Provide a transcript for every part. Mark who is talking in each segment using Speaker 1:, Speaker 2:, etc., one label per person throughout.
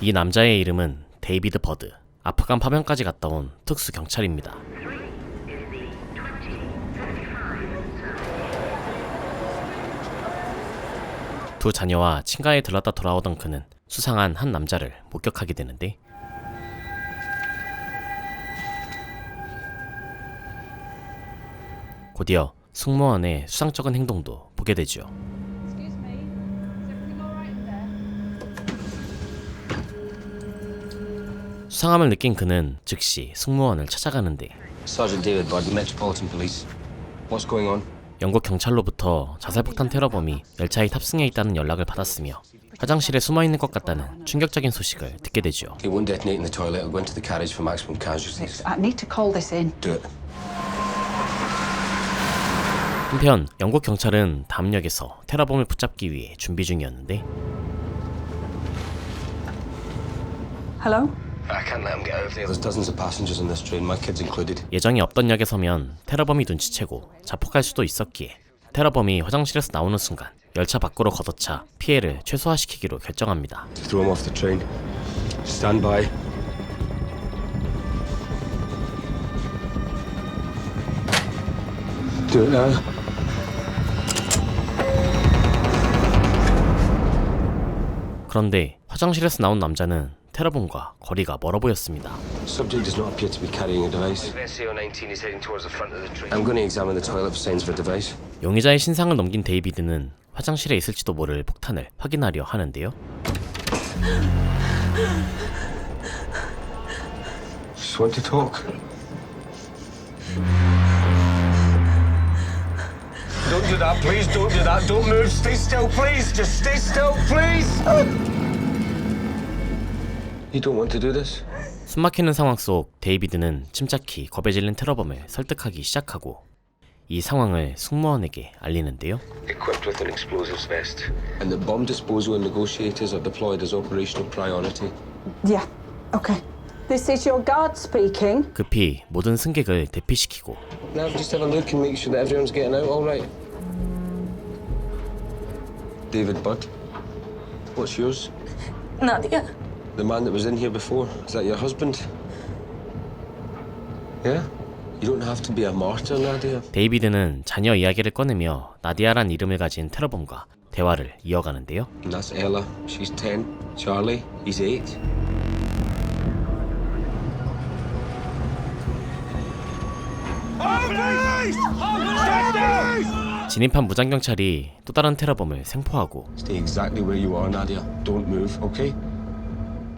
Speaker 1: 이 남자의 이름은 데이비드 버드. 아프간 파병까지 갔다 온 특수 경찰입니다. 두 자녀와 친가에 들렀다 돌아오던 그는 수상한 한 남자를 목격하게 되는데, 곧이어 승무원의 수상쩍은 행동도 보게 되죠. 수상함을 느낀 그는 즉시 승무원을 찾아가는데,
Speaker 2: Sergeant David Budd, Metropolitan Police. What's going on?
Speaker 1: 영국 경찰로부터 자살폭탄 테러범이 열차에 탑승해 있다는 연락을 받았으며 화장실에 숨어있는 것 같다는 충격적인 소식을 듣게 되죠.
Speaker 2: It won't detonate in the toilet. It'll go into the carriage for maximum casualties.
Speaker 3: I need to call this in.
Speaker 2: Do it.
Speaker 1: 한편 영국 경찰은 다음 역에서 테러범을 붙잡기 위해 준비 중이었는데,
Speaker 3: Hello?
Speaker 2: I can't let him get out of there. There's dozens of passengers on this train, my kids included.
Speaker 1: 예정이 없던 역에 서면 테러범이 눈치채고 자폭할 수도 있었기에 테러범이 화장실에서 나오는 순간 열차 밖으로 걷어차 피해를 최소화시키기로 결정합니다.
Speaker 2: Throw him off the train. Stand by. Do it now.
Speaker 1: 그런데 화장실에서 나온 남자는 테러범과 거리가 멀어 보였습니다.
Speaker 2: Subject does not appear to be carrying a device. SAO-19 is heading towards the front of the train. I'm going to examine the toilet for signs of a device.
Speaker 1: 용의자의 신상을 넘긴 데이비드는 화장실에 있을지도 모를 폭탄을 확인하려 하는데요.
Speaker 2: Just want to talk. Don't do that, please. Don't do that. Don't move. Stay still, please. Just stay still, please. You don't want to do this?
Speaker 1: 숨막히는 상황 속 데이비드는 침착히 겁에 질린 테러범을 설득하기 시작하고 이 상황을 승무원에게 알리는데요.
Speaker 2: Equipped with an explosives vest. And the bomb disposal and negotiators are deployed as operational priority.
Speaker 3: Yeah, okay. This is your guard speaking.
Speaker 1: 급히 모든 승객을 대피시키고
Speaker 2: Now just have a look and make sure that everyone's getting out all right. David Budd. What's yours?
Speaker 4: Nadia.
Speaker 2: The man that was in here before. Is that your husband? Yeah? You don't have to be a martyr, Nadia.
Speaker 1: 데이비드는 자녀 이야기를 꺼내며 나디아란 이름을 가진 테러범과 대화를 이어가는데요.
Speaker 2: And that's Ella. She's 10. Charlie, he's 8.
Speaker 1: 진입한 무장경찰이 또 다른 테러범을 생포하고
Speaker 2: Stay exactly where you are, Nadia. Don't move, okay?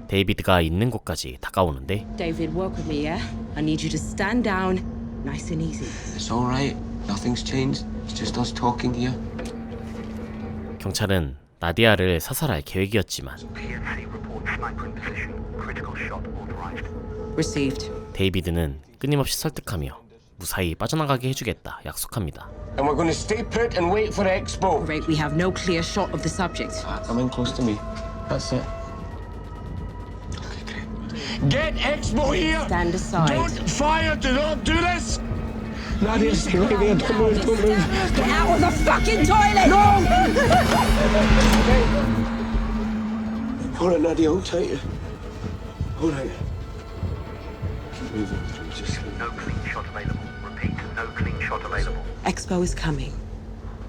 Speaker 1: 데이비드가 있는 곳까지 다가오는데,
Speaker 4: David, work with me, yeah? I need you to stand down, nice and easy.
Speaker 2: It's all right. Nothing's changed. It's just us talking here.
Speaker 1: 경찰은 나디아를 사살할 계획이었지만
Speaker 4: Received.
Speaker 1: 데이비드는 끊임없이 설득하며 무사히 빠져나가게 해주겠다 약속합니다.
Speaker 2: And we're going to stay put and wait for Expo.
Speaker 4: Great, we have no clear shot of the subject.
Speaker 2: Come in close to me. That's it. Okay, great. Get Expo here!
Speaker 4: Stand aside.
Speaker 2: Don't fire! Do not do this! Nadia, stay right there. Don't move, don't move.
Speaker 4: Get out of the fucking toilet!
Speaker 2: No! All right, Nadia, hold tight. All right. Keep moving through, just...
Speaker 5: No clean shot available. Repeat, no clean shot available.
Speaker 4: Expo is coming.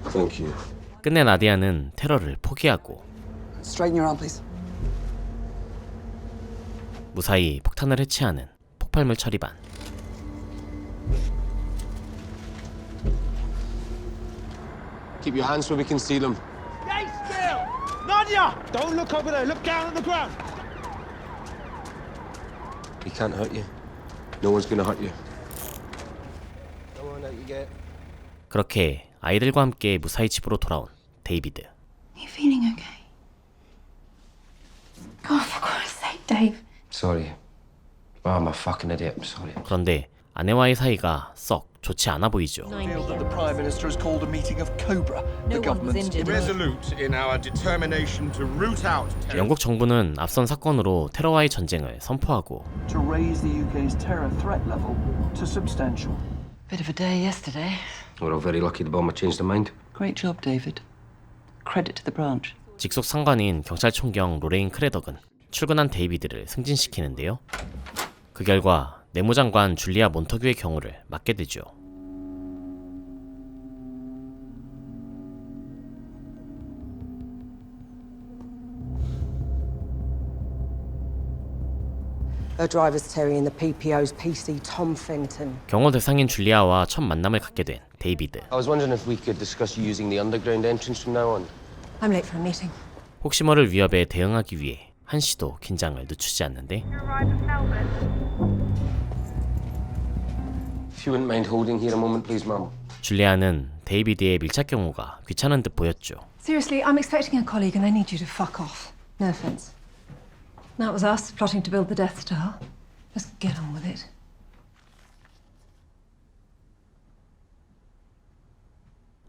Speaker 2: Thank you.
Speaker 1: 끝내 나디아는 테러를 포기하고
Speaker 3: Straighten your arm, please.
Speaker 1: 무사히 폭탄을 해체하는 폭발물 처리반.
Speaker 2: Keep your hands where we can see them.
Speaker 6: Stay still! Nadia! Don't look over there. Look down on the ground.
Speaker 2: He can't hurt you. No one's gonna hurt you. Come on, out you get.
Speaker 1: 그렇게 아이들과 함께 무사히 집으로 돌아온 데이비드.
Speaker 7: Are you feeling okay? Oh, for Christ's sake, Dave.
Speaker 2: Sorry. Oh, I'm a fucking idiot. I'm sorry.
Speaker 1: 그런데 아내와의 사이가 썩 좋지 않아 보이죠.
Speaker 6: Feel that the Prime Minister has called a meeting of Cobra. The government's
Speaker 8: resolute in our determination to root out terror.
Speaker 1: 영국 정부는 앞선 사건으로 테러와의 전쟁을 선포하고
Speaker 6: to raise the UK's terror threat level to substantial.
Speaker 3: Bit of a day yesterday.
Speaker 2: We're all very lucky the bomber changed their mind.
Speaker 3: Great job, David. Credit to the branch.
Speaker 1: 직속 상관인 경찰총경 로레인 크레덕은 출근한 데이비드를 승진시키는데요. 그 결과 내무장관 줄리아 몬터규의 경우를 맡게 되죠.
Speaker 9: Her driver's Terry and the PPO's PC Tom Fenton.
Speaker 1: 경호 대상인 줄리아와 첫 만남을 갖게 된 데이비드.
Speaker 10: I was wondering if we could discuss you using the underground entrance from now on.
Speaker 9: I'm late for a meeting.
Speaker 1: 혹시 모를 위협에 대응하기 위해 한시도 긴장을 늦추지 않는데
Speaker 10: If you wouldn't mind holding here a moment, please, ma'am.
Speaker 1: 줄리아는 데이비드의 밀착 경우가 귀찮은 듯 보였죠.
Speaker 3: Seriously, I'm expecting a colleague and I need you to fuck off. No offense. That was us plotting to build the Death Star. Just get on with it.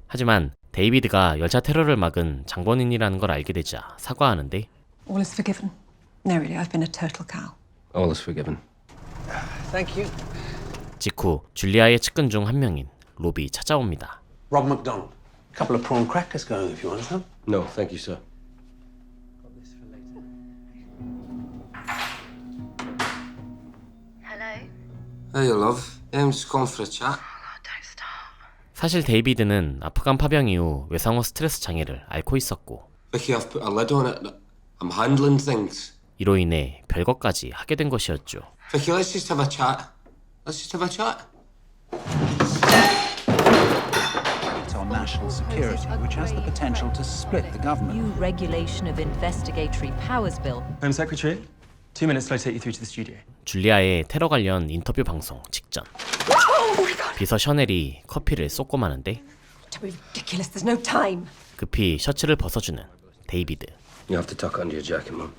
Speaker 1: 하지만 데이비드가 열차 테러를 막은 장본인이라는 걸 알게 되자 사과하는데
Speaker 3: All is forgiven. No, really, I've been a total cow.
Speaker 10: All is forgiven.
Speaker 2: Thank you.
Speaker 1: 직후 줄리아의 측근 중 한 명인 로비 찾아옵니다.
Speaker 2: Rob McDonald. Couple of prawn crackers going if you want some.
Speaker 10: No, thank you, sir. Hey, love. Just calling for a chat.
Speaker 1: 사실 데이비드는 아프간 파병 이후 외상후 스트레스 장애를 앓고 있었고
Speaker 10: Vicky, I've put a lid on it. I'm handling things.
Speaker 1: 이로 인해 별것까지 하게 된 것이었죠.
Speaker 10: Vicky, let's just have a chat. Let's just have a chat.
Speaker 11: It's on national security, which has the potential to split the government.
Speaker 12: New regulation of investigatory powers bill.
Speaker 13: Home Secretary, 2 minutes till I take you through to the studio.
Speaker 1: 줄리아의 테러 관련 인터뷰 방송 직전 비서 셔넬이 커피를 쏟고 마는데
Speaker 3: Don't be ridiculous. There's no time.
Speaker 1: 급히 셔츠를 벗어주는 데이비드.
Speaker 10: You have to tuck it under your jacket, mum.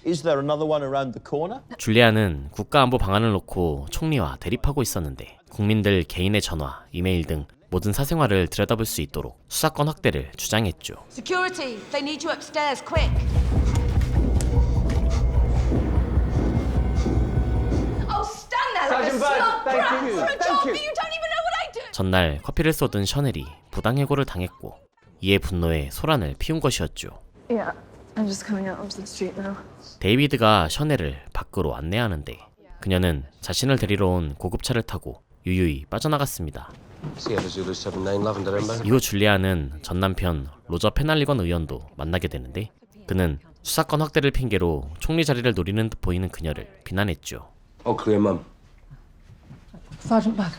Speaker 6: Is there another one around the corner?
Speaker 1: 줄리아는 국가안보 방안을 놓고 총리와 대립하고 있었는데 국민들 개인의 전화, 이메일 등 모든 사생활을 들여다볼 수 있도록 수사권 확대를 주장했죠.
Speaker 9: Security, they need you upstairs, quick.
Speaker 3: Oh, stand there like a
Speaker 6: Sergeant Byrne,
Speaker 3: slug
Speaker 6: thank
Speaker 3: brat
Speaker 6: you.
Speaker 3: for a
Speaker 6: Thank
Speaker 3: job,
Speaker 6: you.
Speaker 3: but you don't even know what I do.
Speaker 1: 전날 커피를 쏟은 셔넬이 부당해고를 당했고 이에 분노에 소란을 피운 것이었죠.
Speaker 7: Yeah, I'm just coming out onto the street now.
Speaker 1: 데이비드가 셔넬을 밖으로 안내하는데 그녀는 자신을 데리러 온 고급차를 타고 유유히 빠져나갔습니다.
Speaker 10: Sierra Zulu 79 Lavender Ember.
Speaker 1: 이후 줄리아는 전 남편 로저 페날리건 의원도 만나게 되는데 그는 수사권 확대를 핑계로 총리 자리를 노리는 듯 보이는 그녀를 비난했죠.
Speaker 10: All clear, mum.
Speaker 3: Sergeant Bug.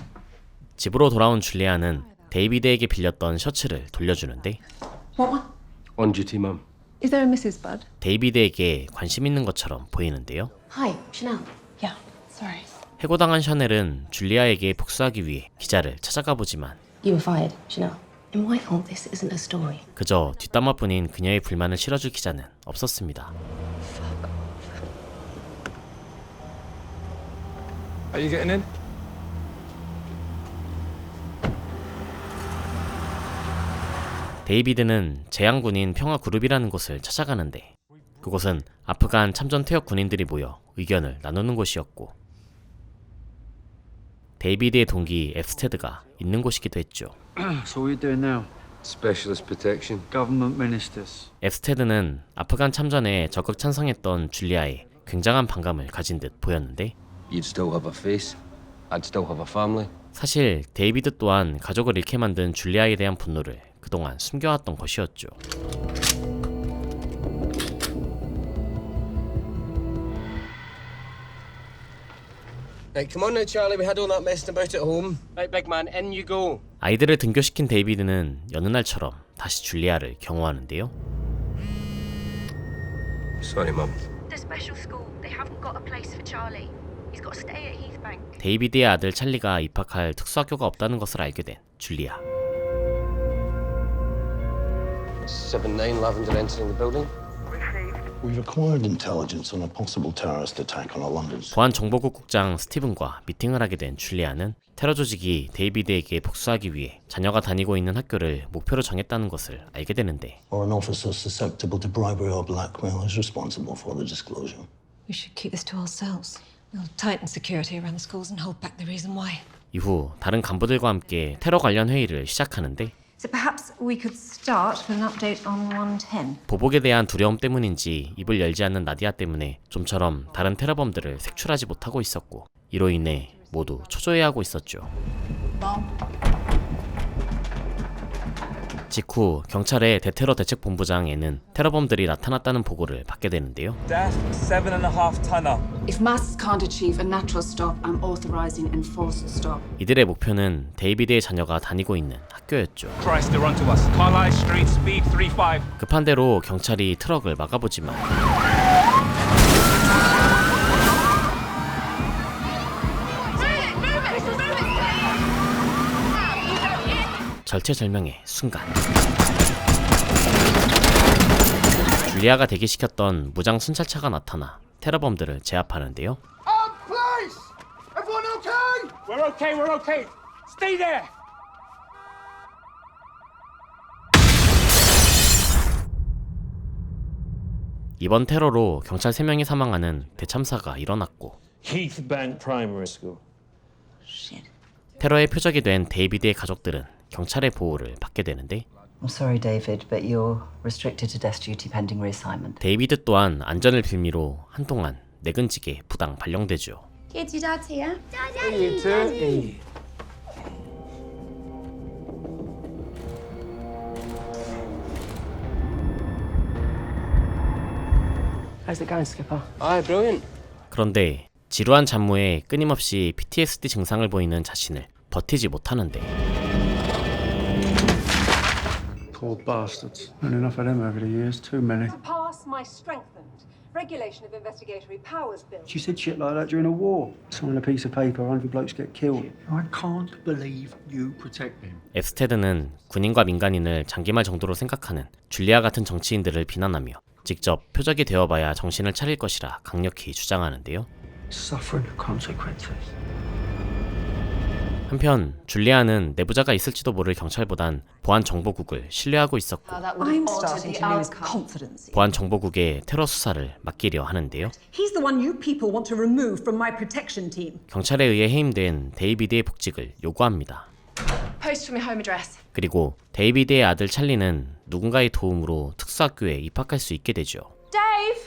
Speaker 1: 집으로 돌아온 줄리아는 데이비드에게 빌렸던 셔츠를 돌려주는데
Speaker 3: What one?
Speaker 10: On duty, mum.
Speaker 3: Is there a Mrs. Budd?
Speaker 1: 데이비드에게 관심 있는 것처럼 보이는데요.
Speaker 7: Hi, Chanel. Yeah, sorry.
Speaker 1: 해고당한 셔넬은 줄리아에게 복수하기 위해 기자를 찾아가 보지만
Speaker 7: You were fired, Chanel. In Whitehall, this isn't a story.
Speaker 1: 그저 뒷담화뿐인 그녀의 불만을 실어줄 기자는 없었습니다.
Speaker 13: Are you getting in?
Speaker 1: 데이비드는 재향군인 평화그룹이라는 곳을 찾아가는데 그곳은 아프간 참전 퇴역 군인들이 모여 의견을 나누는 곳이었고 데이비드의 동기 앱스테드가 있는 곳이기도 했죠.
Speaker 14: So what are you doing now?
Speaker 10: Specialist protection.
Speaker 14: Government ministers.
Speaker 1: 앱스테드는 아프간 참전에 적극 찬성했던 줄리아에 굉장한 반감을 가진 듯 보였는데
Speaker 10: You'd still have a face. I'd still have a family.
Speaker 1: 사실 데이비드 또한 가족을 잃게 만든 줄리아에 대한 분노를 그동안 숨겨왔던 것이었죠.
Speaker 10: Right, come on now, Charlie. We had all that messing about at home. Right, big man, in you go.
Speaker 1: 아이들을 등교시킨 데이비드는 여느 날처럼 다시 줄리아를 경호하는데요.
Speaker 10: Sorry, mum.
Speaker 15: The special school, they haven't got a place for Charlie. He's got to stay at Heathbank.
Speaker 1: 데이비드의 아들 찰리가 입학할 특수학교가 없다는 것을 알게 된 줄리아.
Speaker 10: 79 Lavender entering the building.
Speaker 16: We've acquired intelligence on a possible terrorist attack on a London.
Speaker 1: 보안정보국 국장 스티븐과 미팅을 하게 된 줄리아는 테러 조직이 데이비드에게 복수하기 위해 자녀가 다니고 있는 학교를 목표로 정했다는 것을 알게 되는데
Speaker 16: Or an officer susceptible to bribery or blackmail is responsible for the disclosure.
Speaker 3: We should keep this to ourselves. We'll tighten security around the schools and hold back the reason why.
Speaker 1: 이후 다른 간부들과 함께 테러 관련 회의를 시작하는데
Speaker 3: So perhaps we could start with an update on 110.
Speaker 1: 보복에 대한 두려움 때문인지 입을 열지 않는 나디아 때문에 좀처럼 다른 테러범들을 색출하지 못하고 있었고, 이로 인해 모두 초조해하고 있었죠. 직후 경찰의 대테러 대책본부장에는 테러범들이 나타났다는 보고를 받게 되는데요.
Speaker 13: Death, 7.5 tonner.
Speaker 4: If masks can't achieve a natural stop, I'm authorizing enforced stop.
Speaker 1: 이들의 목표는 데이비드의 자녀가 다니고 있는 학교였죠.
Speaker 13: Christ, they're onto us. Carlisle Street, speed 35.
Speaker 1: 급한 대로 경찰이 트럭을 막아보지만 절체절명의 순간, 줄리아가 대기시켰던 무장 순찰차가 나타나 테러범들을 제압하는데요.
Speaker 6: Police! Everyone okay? We're okay, we're okay. Stay there!
Speaker 1: 이번 테러로 경찰 3명이 사망하는 대참사가 일어났고,
Speaker 17: Heath Bank Primary School.
Speaker 1: 테러의 표적이 된 데이비드의 가족들은 경찰의 보호를 받게 되는데,
Speaker 18: I'm sorry, David, but you're restricted to desk duty pending reassignment.
Speaker 1: 데이비드 또한 안전을 빌미로 한동안 내근직에 부당 발령되죠.
Speaker 15: Kids, your dad's here.
Speaker 6: You too.
Speaker 10: How's it going, Skipper? Aye, brilliant.
Speaker 1: 그런데 지루한 잡무에 끊임없이 PTSD 증상을 보이는 자신을 버티지 못하는데,
Speaker 14: Poor bastards. Not enough of them over the years. Too many.
Speaker 3: Pass my strengthened Regulation of Investigatory Powers Bill.
Speaker 14: She said shit like that during a war. Sign a piece of paper, 100 blokes get killed. I can't believe you protect them.
Speaker 1: 앱스테드는 군인과 민간인을 장기말 정도로 생각하는 줄리아 같은 정치인들을 비난하며 직접 표적이 되어봐야 정신을 차릴 것이라 강력히 주장하는데요.
Speaker 14: Suffering the consequences.
Speaker 1: 한편 줄리아는 내부자가 있을지도 모를 경찰보단 보안정보국을 신뢰하고 있었고,
Speaker 3: I'm starting to lose confidence.
Speaker 1: 보안정보국의 테러 수사를 맡기려 하는데요.
Speaker 9: He's the one you people want to remove from my protection team.
Speaker 1: 경찰에 의해 해임된 데이비드의 복직을 요구합니다.
Speaker 15: Post from your home address.
Speaker 1: 그리고 데이비드의 아들 찰리는 누군가의 도움으로 특수학교에 입학할 수 있게 되죠.
Speaker 15: Dave!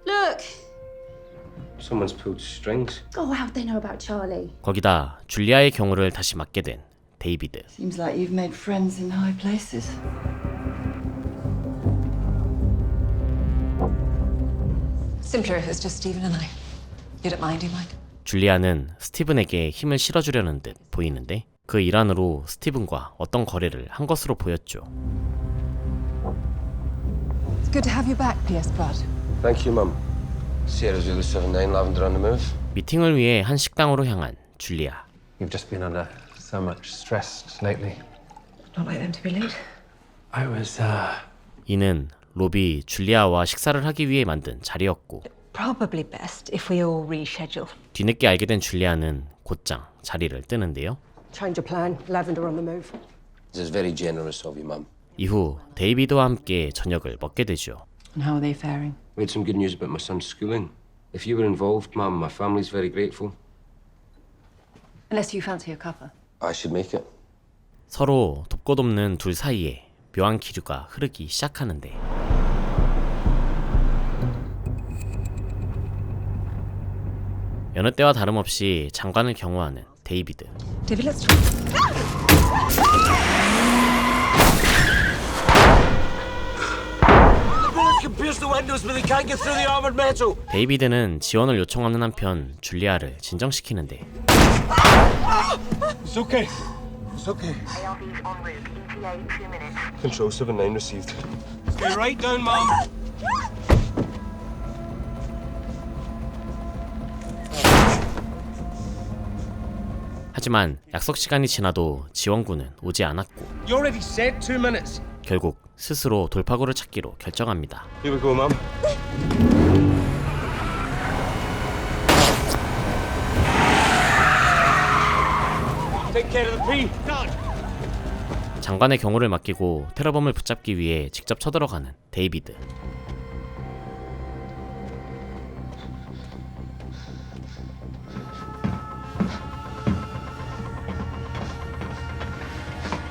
Speaker 15: Look!
Speaker 10: Someone's pulled strings.
Speaker 15: Oh, how'd they know about Charlie?
Speaker 1: 거기다 줄리아의 경우를 다시 맡게 된 데이비드.
Speaker 18: Seems like you've made friends in high places.
Speaker 3: Simpler if it's just Stephen and I. You don't mind, do you mind?
Speaker 1: 줄리아는 스티븐에게 힘을 실어주려는 듯 보이는데, 그 일환으로 스티븐과 어떤 거래를 한 것으로 보였죠.
Speaker 3: It's good to have you back, P.S. Blood.
Speaker 10: Thank you, Mum. Sierra Zulu 79 Lavender on the move.
Speaker 1: 미팅을 위해 한 식당으로 향한 줄리아.
Speaker 17: You've just been under so much stress lately.
Speaker 3: Not like them to be late.
Speaker 17: I was,
Speaker 1: 이는 로비 줄리아와 식사를 하기 위해 만든 자리였고,
Speaker 3: Probably best if we all reschedule.
Speaker 1: 뒤늦게 알게 된 줄리아는 곧장 자리를 뜨는데요.
Speaker 9: Change of plan. Lavender on the move.
Speaker 10: This is very generous of you, Mum.
Speaker 1: 이후 데이비드와 함께 저녁을 먹게 되죠.
Speaker 18: And how are they faring?
Speaker 10: We had some good news about my son's schooling. If you were involved, Mum, my family's very grateful.
Speaker 3: Unless you fancy a cuppa.
Speaker 10: I should make it.
Speaker 1: 서로 돕고 돕는 둘 사이에 묘한 기류가 흐르기 시작하는데, 여느 때와 다름없이 장관을 경호하는 데이비드.
Speaker 3: David, let's try.
Speaker 1: 데이비드는 지원을 요청하는 한편 줄리아를 진정시키는데,
Speaker 6: It's okay. It's okay.
Speaker 5: ARB's en route. ETA 2 minutes.
Speaker 10: Control 79 received.
Speaker 6: Stay right down, Mum.
Speaker 1: 하지만 약속 시간이 지나도 지원군은 오지 않았고,
Speaker 6: You already said 2 minutes.
Speaker 1: 결국 스스로 돌파구를 찾기로 결정합니다.
Speaker 10: Here we go, Mum.
Speaker 6: Take care of the P. God.
Speaker 1: 장관의 경호를 맡기고 테러범을 붙잡기 위해 직접 쳐들어가는 데이비드.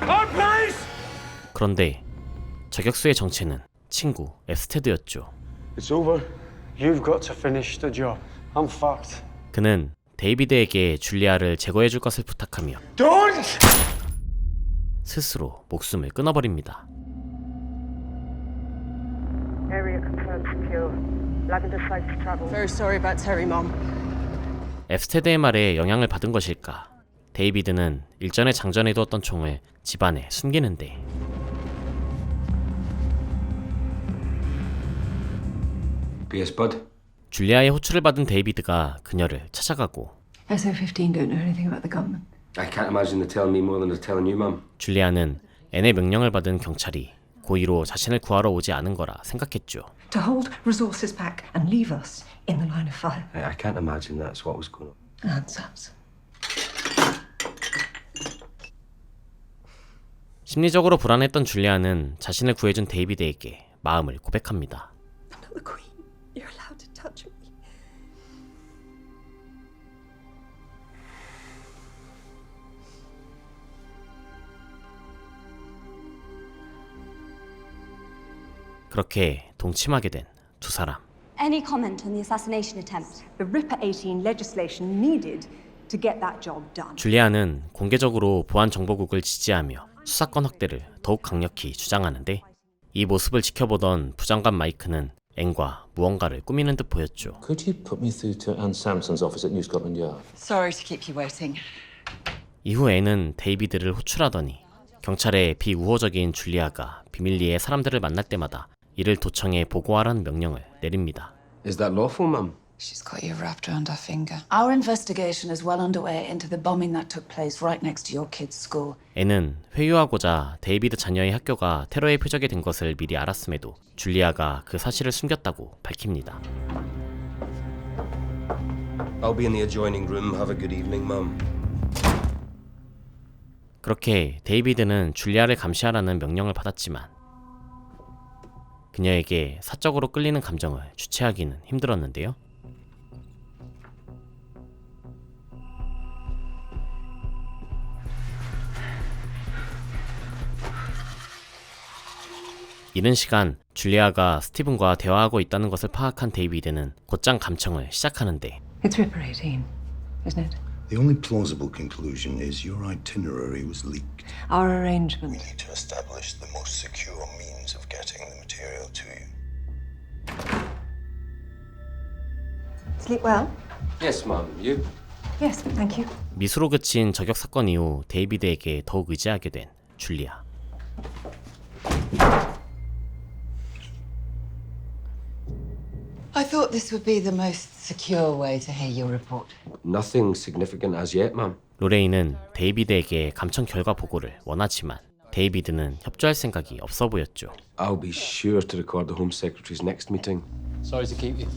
Speaker 6: Our place!
Speaker 1: 그런데 저격수의 정체는 친구 에스테드였죠.
Speaker 14: It's over. You've got to finish the job. I'm fucked.
Speaker 1: 그는 데이비드에게 줄리아를 제거해줄 것을 부탁하며
Speaker 14: Don't!
Speaker 1: 스스로 목숨을 끊어버립니다.
Speaker 9: Area confirmed secure. Lavender safe to travel. Very sorry about Terry, Mom.
Speaker 1: 에스테드의 말에 영향을 받은 것일까? 데이비드는 일전에 장전해두었던 총을 집안에 숨기는데
Speaker 10: BS Bud.
Speaker 1: 줄리아의 호출을 받은 데이비드가 그녀를 찾아가고
Speaker 3: SO15 don't know anything about the gunman.
Speaker 10: I can't imagine they're telling me more than they're telling you, Mum.
Speaker 1: 줄리아는 앤의 명령을 받은 경찰이 고의로 자신을 구하러 오지 않은 거라 생각했죠.
Speaker 3: To hold resources back and leave us in the line of fire.
Speaker 10: I can't imagine that's what was going on.
Speaker 3: Answers.
Speaker 1: 심리적으로 불안했던 줄리아는 자신을 구해준 데이비드에게 마음을 고백합니다.
Speaker 3: I'm not the queen. You're allowed to touch me.
Speaker 1: 그렇게 동침하게 된 두 사람.
Speaker 15: Any comment on the assassination attempt?
Speaker 3: The RIPA 18 legislation needed to get that job done.
Speaker 1: 줄리아는 공개적으로 보안정보국을 지지하며 수사권 확대를 더욱 강력히 주장하는데 이 모습을 지켜보던 부장관 마이크는 앤과 무언가를 꾸미는 듯 보였죠.
Speaker 17: Could you put me through to Anne Sampson's office at New Scotland Yard?
Speaker 18: Sorry to keep you waiting.
Speaker 1: 이후 앤은 데이비드를 호출하더니 경찰에 비우호적인 줄리아가 비밀리에 사람들을 만날 때마다 이를 도청해 보고하라는 명령을 내립니다.
Speaker 10: Is that lawful, Mum?
Speaker 4: She's got you wrapped around her finger. Our investigation is well underway into the bombing that took place right next to your kid's school.
Speaker 1: 앤은 회유하고자 데이비드 자녀의 학교가 테러의 표적이 된 것을 미리 알았음에도 줄리아가 그 사실을 숨겼다고 밝힙니다.
Speaker 10: I'll be in the adjoining room. Have a good evening, Mum.
Speaker 1: 그렇게 데이비드는 줄리아를 감시하라는 명령을 받았지만 그녀에게 사적으로 끌리는 감정을 주체하기는 힘들었는데요. 이른 시간 줄리아가 스티븐과 대화하고 있다는 것을 파악한 데이비드는 곧장 감청을 시작하는데
Speaker 3: It's RIPA 18, isn't it?
Speaker 16: The only plausible conclusion is your itinerary was leaked.
Speaker 3: Our arrangement.
Speaker 16: We need to establish the most secure means of getting the material to you.
Speaker 3: Sleep well?
Speaker 10: Yes, Mum. You?
Speaker 3: Yes, thank you.
Speaker 1: 미수로 그친 저격 사건 이후 데이비드에게 더욱 의지하게 된 줄리아.
Speaker 18: I thought this would be the most secure way to hear your report.
Speaker 10: Nothing significant as yet, Mum.
Speaker 1: 로레인은 데이비드에게 감청 결과 보고를 원하지만 데이비드는 협조할 생각이 없어 보였죠.
Speaker 10: I'll be sure to record the Home Secretary's next meeting.
Speaker 17: Sorry to keep you.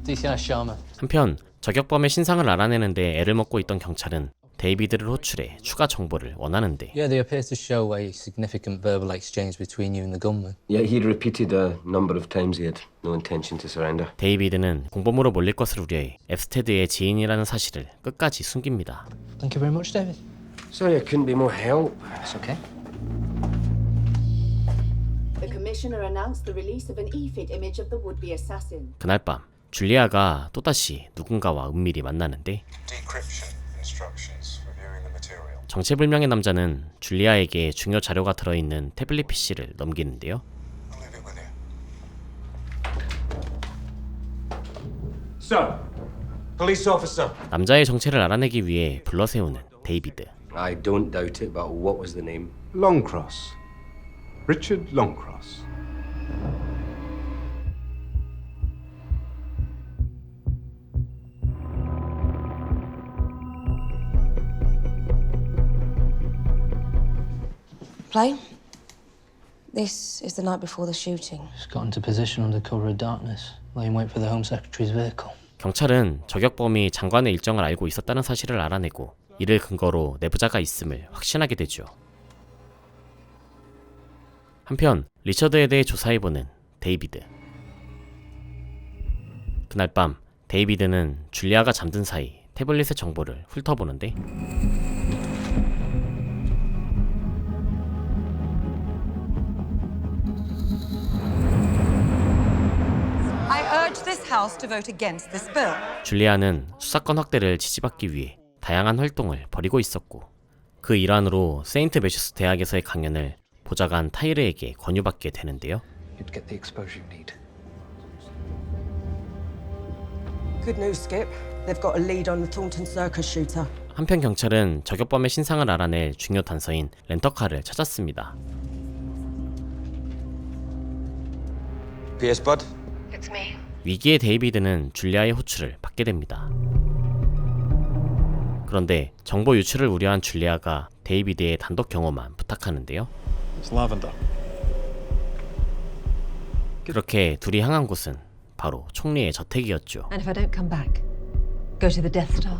Speaker 17: DCI Sharma.
Speaker 1: 한편 저격범의 신상을 알아내는데 애를 먹고 있던 경찰은 데이비드를 호출해 추가 정보를 원하는데
Speaker 17: Yeah, they appear to show a significant verbal exchange between you and the gunman.
Speaker 10: Yeah, he'd repeated a number of times he had no intention to surrender.
Speaker 1: 데이비드는 공범으로 몰릴 것을 우려해 앱스테드의 지인이라는 사실을 끝까지 숨깁니다.
Speaker 17: Thank you very much, David.
Speaker 10: Sorry, I couldn't be more help.
Speaker 17: It's okay.
Speaker 15: The commissioner announced the release of an e-fit image of the would-be assassin.
Speaker 1: 그날 밤 줄리아가 또다시 누군가와 은밀히 만나는데
Speaker 16: Decryption instructions reviewing the material.
Speaker 1: 정체불명의 남자는 줄리아에게 중요 자료가 들어있는 태블릿 PC를 넘기는데요.
Speaker 6: Sir, police officer.
Speaker 1: 남자의 정체를 알아내기 위해 불러세우는 데이비드.
Speaker 10: I don't doubt it, but what was the name?
Speaker 14: Longcross. Richard Longcross.
Speaker 4: Play? This is the night before the shooting.
Speaker 17: Just got into position under cover of darkness, laying wait for the Home Secretary's vehicle.
Speaker 1: 경찰은 저격범이 장관의 일정을 알고 있었다는 사실을 알아내고 이를 근거로 내부자가 있음을 확신하게 되죠. 한편 리처드에 대해 조사해보는 데이비드. 그날 밤 데이비드는 줄리아가 잠든 사이 태블릿의 정보를 훑어보는데
Speaker 4: urge this House to vote against this bill.
Speaker 1: 줄리아는 수사권 확대를 지지받기 위해 다양한 활동을 벌이고 있었고 그 일환으로 세인트 매슈스 대학에서의 강연을 보좌관 타이르에게 권유받게 되는데요.
Speaker 19: You'd get the exposure you need.
Speaker 9: Good news, Skip. They've got a lead on the Thornton Circus shooter.
Speaker 1: 한편 경찰은 저격범의 신상을 알아낼 중요 단서인 렌터카를 찾았습니다.
Speaker 2: PS Bud?
Speaker 15: It's me.
Speaker 1: 위기의 데이비드는 줄리아의 호출을 받게 됩니다. 그런데 정보 유출을 우려한 줄리아가 데이비드의 단독 경호만 부탁하는데요.
Speaker 20: It's lavender.
Speaker 1: 그렇게 둘이 향한 곳은 바로 총리의 저택이었죠.
Speaker 3: And if I don't come back, go to the Death Star.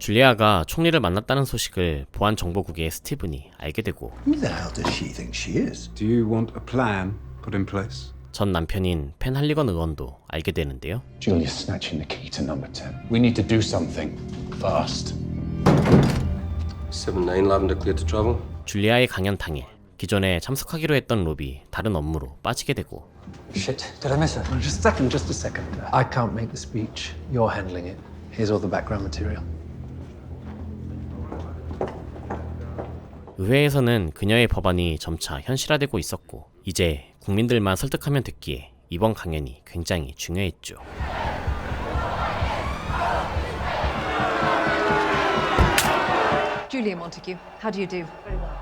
Speaker 1: 줄리아가 총리를 만났다는 소식을 보안정보국의 스티븐이 알게 되고
Speaker 16: Who the hell does she think she is?
Speaker 20: Do you want a plan put in place?
Speaker 1: 전 남편인 펜 할리건 의원도 알게 되는데요.
Speaker 16: Julia's snatching the key to number 10. We need to do something fast.
Speaker 2: 7-9 Lavender clear to travel.
Speaker 1: 줄리아의 강연 당일 기존에 참석하기로 했던 롭이 다른 업무로 빠지게 되고
Speaker 19: Shit, did I miss her?
Speaker 14: Just a second.
Speaker 19: I can't make the speech. You're handling it. Here's all the background material.
Speaker 1: 의회에서는 그녀의 법안이 점차 현실화되고 있었고 이제 국민들만 설득하면 됐기에 이번 강연이 굉장히 중요했죠.
Speaker 3: Julia Montague, how do you do? Very well.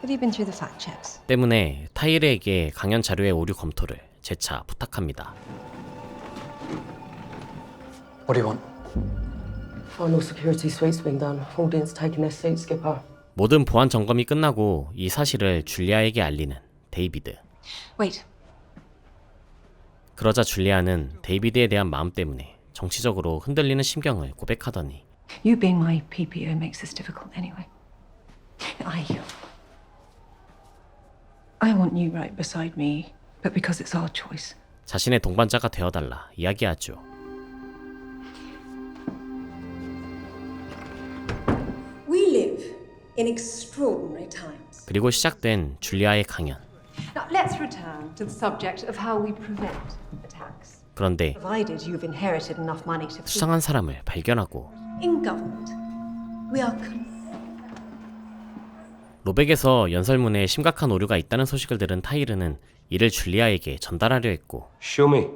Speaker 3: Have you been through the fact checks?
Speaker 1: 때문에 타이르에게 강연 자료의 오류 검토를 재차 부탁합니다.
Speaker 19: What do you want?
Speaker 9: Final security sweeps been done. Audience taking their seats, Skipper.
Speaker 1: 모든 보안 점검이 끝나고 이 사실을 줄리아에게 알리는 데이비드.
Speaker 3: Wait.
Speaker 1: 그러자 줄리아는 데이비드에 대한 마음 때문에 정치적으로 흔들리는 심경을 고백하더니
Speaker 3: You being my PPO makes this difficult anyway. I want you right beside me, but because it's our choice.
Speaker 1: 자신의 동반자가 되어달라 이야기하죠.
Speaker 3: We live in extraordinary times.
Speaker 1: 그리고 시작된 줄리아의 강연.
Speaker 3: Now let's return to the subject of how we prevent attacks.
Speaker 1: 그런데
Speaker 3: Provided you've inherited enough money to
Speaker 1: 수상한 사람을 발견하고
Speaker 3: In government, we are
Speaker 1: 로백에서 연설문에 심각한 오류가 있다는 소식을 들은 타이르는 이를 줄리아에게 전달하려 했고
Speaker 2: Show me.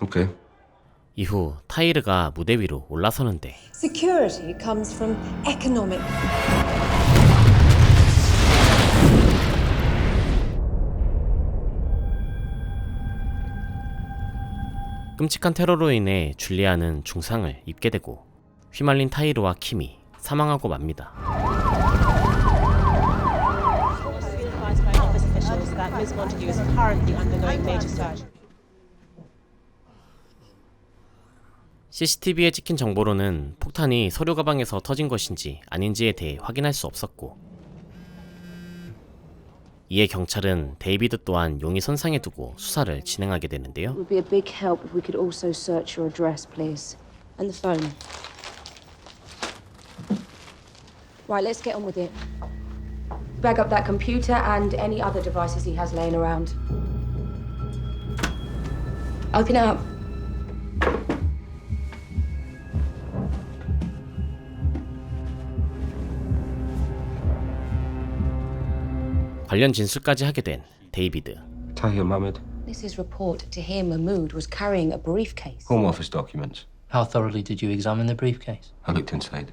Speaker 2: Okay.
Speaker 1: 이후 타이르가 무대 위로 올라서는데
Speaker 3: Security comes from economic.
Speaker 1: 끔찍한 테러로 인해 줄리아는 중상을 입게 되고 휘말린 타이르와 킴이 사망하고 맙니다. CCTV에 찍힌 정보로는 폭탄이 서류 가방에서 터진 것인지 아닌지에 대해 확인할 수 없었고 이에 경찰은 데이비드 또한 용의 선상에 두고 수사를 진행하게 되는데요.
Speaker 7: It would be a big help if we could also search your address, please. And the phone. Right, let's get on with it. Bag up that computer and any other devices he has laying around. Open it up.
Speaker 1: 관련 진술까지 하게 된 데이비드.
Speaker 2: Tahir Mahmood.
Speaker 7: This is report Tahir Mahmood was carrying a briefcase.
Speaker 2: Home Office documents.
Speaker 17: How thoroughly did you examine the briefcase?
Speaker 2: I looked inside.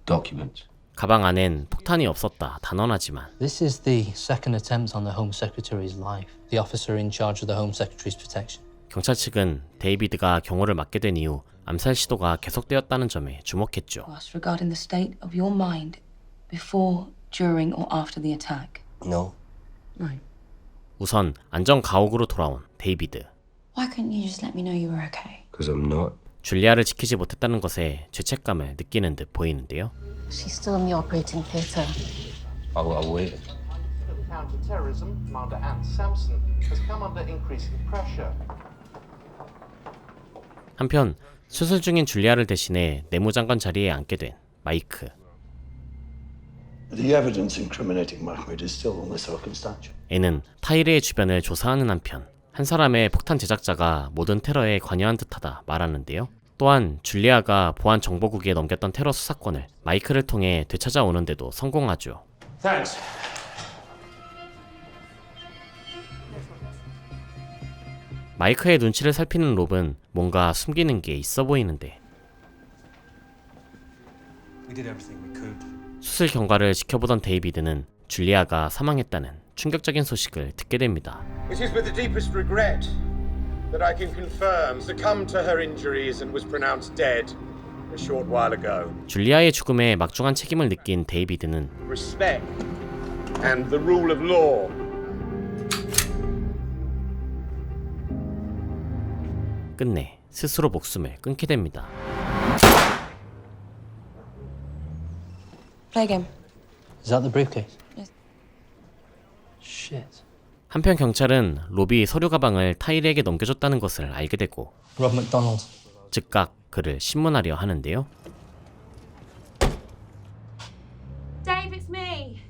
Speaker 2: Documents.
Speaker 1: 가방 안엔 폭탄이 없었다 단언하지만
Speaker 17: This is the second attempt on the Home Secretary's life. The officer in charge of the Home Secretary's protection.
Speaker 1: 경찰 측은 데이비드가 경호를 맡게 된 이후 암살 시도가 계속되었다는 점에 주목했죠.
Speaker 7: Asked regarding the state of your mind before, during, or after the attack.
Speaker 2: No.
Speaker 7: Right.
Speaker 1: 우선 안전 가옥으로 돌아온 데이비드.
Speaker 7: Why couldn't you just let me know you were okay?
Speaker 2: Because I'm not.
Speaker 1: 줄리아를 지키지 못했다는 것에 죄책감을 느끼는 듯 보이는데요.
Speaker 7: She's still in the operating theatre.
Speaker 2: I'll wait.
Speaker 21: Counter-terrorism, Commander Anne Sampson, has come under increasing pressure.
Speaker 1: 한편 수술 중인 줄리아를 대신해 내무장관 자리에 앉게 된 마이크.
Speaker 16: The evidence incriminating Mahmoud is still only circumstantial.
Speaker 1: 애는 타이르의 주변을 조사하는 한편 한 사람의 폭탄 제작자가 모든 테러에 관여한 듯하다 말하는데요. 또한 줄리아가 보안 정보국에 넘겼던 테러 수사권을 마이크를 통해 되찾아오는데도 성공하죠.
Speaker 10: Thanks.
Speaker 1: 마이크의 눈치를 살피는 롭은 뭔가 숨기는 게 있어 보이는데
Speaker 8: We did everything we could.
Speaker 1: 수술 경과를 지켜보던 데이비드는 줄리아가 사망했다는 충격적인 소식을 듣게 됩니다.
Speaker 6: It is with the deepest regret that I can confirm succumbed to her injuries and was pronounced dead a short while ago.
Speaker 1: 줄리아의 죽음에 막중한 책임을 느낀 데이비드는
Speaker 6: Respect and the rule of law.
Speaker 1: 끝내 스스로 목숨을 끊게 됩니다.
Speaker 7: Play again.
Speaker 17: Is that the briefcase?
Speaker 7: Yes.
Speaker 17: Shit.
Speaker 1: 한편 경찰은 롭이 서류 가방을 타일에게 넘겨줬다는 것을 알게 되고
Speaker 17: Rob McDonald.
Speaker 1: 즉각 그를 신문하려 하는데요.
Speaker 15: Dave, it's me.